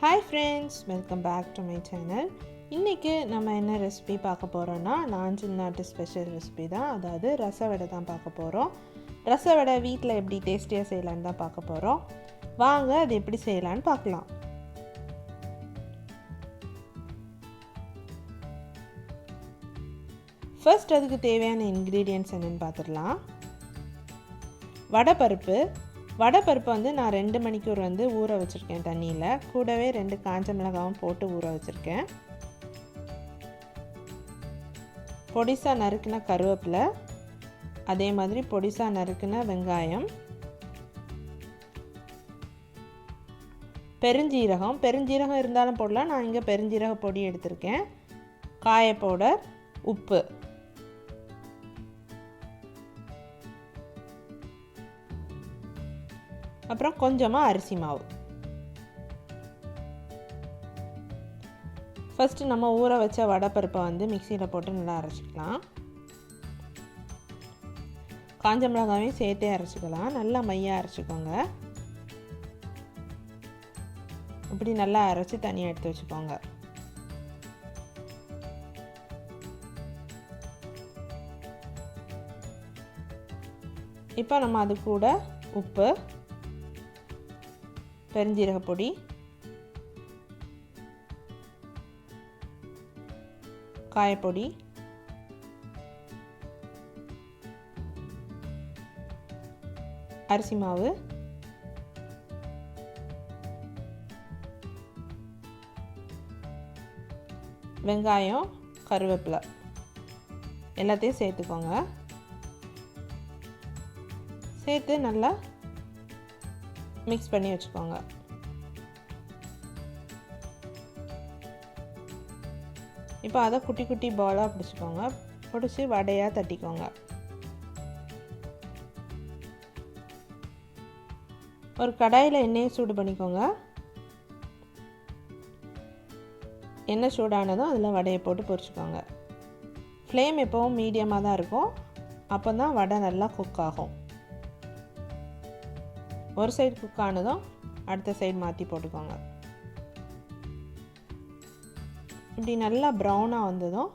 Hi friends, welcome back to my channel. இன்னைக்கு நம்ம என்ன ரெசிபி பார்க்க போறோம்னா நாஞ்சில் நாட்டு ஸ்பெஷல் ரெசிபி தான். அதாவது ரச வடை தான் பார்க்க போறோம். ரச வடை வீட்ல எப்படி டேஸ்டியா செய்யலாம்னு தான் பார்க்க போறோம். வாங்க அது எப்படி செய்யலாம்னு பார்க்கலாம். ஃபர்ஸ்ட் அதுக்கு தேவையான இன்கிரிடியன்ட்ஸ் என்னன்னு பார்த்துடலாம். வடை பருப்பு வந்து நான் 2 மணிக்கூர் வந்து ஊற வச்சுருக்கேன் தண்ணியில். கூடவே 2 காஞ்ச மிளகாவும் போட்டு ஊற வச்சுருக்கேன். பொடிசா நறுக்கின கருவேப்பிலை, அதே மாதிரி பொடிசா நறுக்கின வெங்காயம், பெருஞ்சீரகம் இருந்தாலும் போடலாம். நான் இங்கே பெருஞ்சீரக பொடி எடுத்திருக்கேன். காய பவுடர், உப்பு, அப்புறம் கொஞ்சமாக அரிசி மாவு. ஃபஸ்ட்டு நம்ம ஊற வச்ச வடைப்பருப்பை வந்து மிக்சியில் போட்டு நல்லா அரைச்சிக்கலாம். காஞ்ச மிளகாவையும் சேர்த்தே அரைச்சிக்கலாம். நல்லா மையாக அரைச்சிக்கோங்க. இப்படி நல்லா அரைச்சி தனியாக எடுத்து வச்சுக்கோங்க. இப்போ நம்ம அது கூட உப்பு, பெருஞ்சீரக பொடி, காயப்பொடி, அரிசி மாவு, வெங்காயம், கருவேப்பிலை எல்லாத்தையும் சேர்த்துக்கோங்க. சேர்த்து நல்லா மிக்ஸ் பண்ணி வச்சுக்கோங்க. இப்போ அதை குட்டி குட்டி பாலாக பிடிச்சிக்கோங்க. பிடிச்சி வடையாக தட்டிக்கோங்க. ஒரு கடாயில் எண்ணெயை சூடு பண்ணிக்கோங்க. எண்ணெய் சூடானதும் அதில் வடையை போட்டு பொரிச்சுக்கோங்க. ஃப்ளேம் எப்போவும் மீடியமாக தான் இருக்கும். அப்போ தான் வடை நல்லா குக் ஆகும். ஒரு சைடு குக் ஆனதும் அடுத்த சைடு மாற்றி போட்டுக்கோங்க. இப்படி நல்லா ப்ரௌனாக வந்ததும்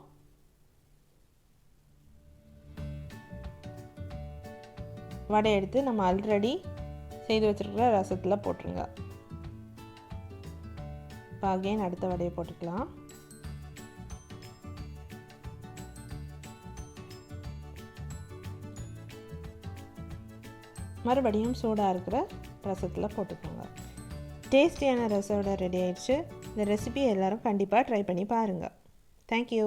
வடை எடுத்து நம்ம ஆல்ரெடி செய்து வச்சுருக்கிற ரசத்தில் போட்டுருங்க. இப்போ அகைன் அடுத்த வடையை போட்டுக்கலாம். மறுபடியும் சூடாக இருக்கிற ரசத்தில் போட்டுக்கோங்க. டேஸ்டியான ரசோட ரெடி ஆயிடுச்சு. இந்த ரெசிபி எல்லோரும் கண்டிப்பாக ட்ரை பண்ணி பாருங்கள். தேங்க்யூ.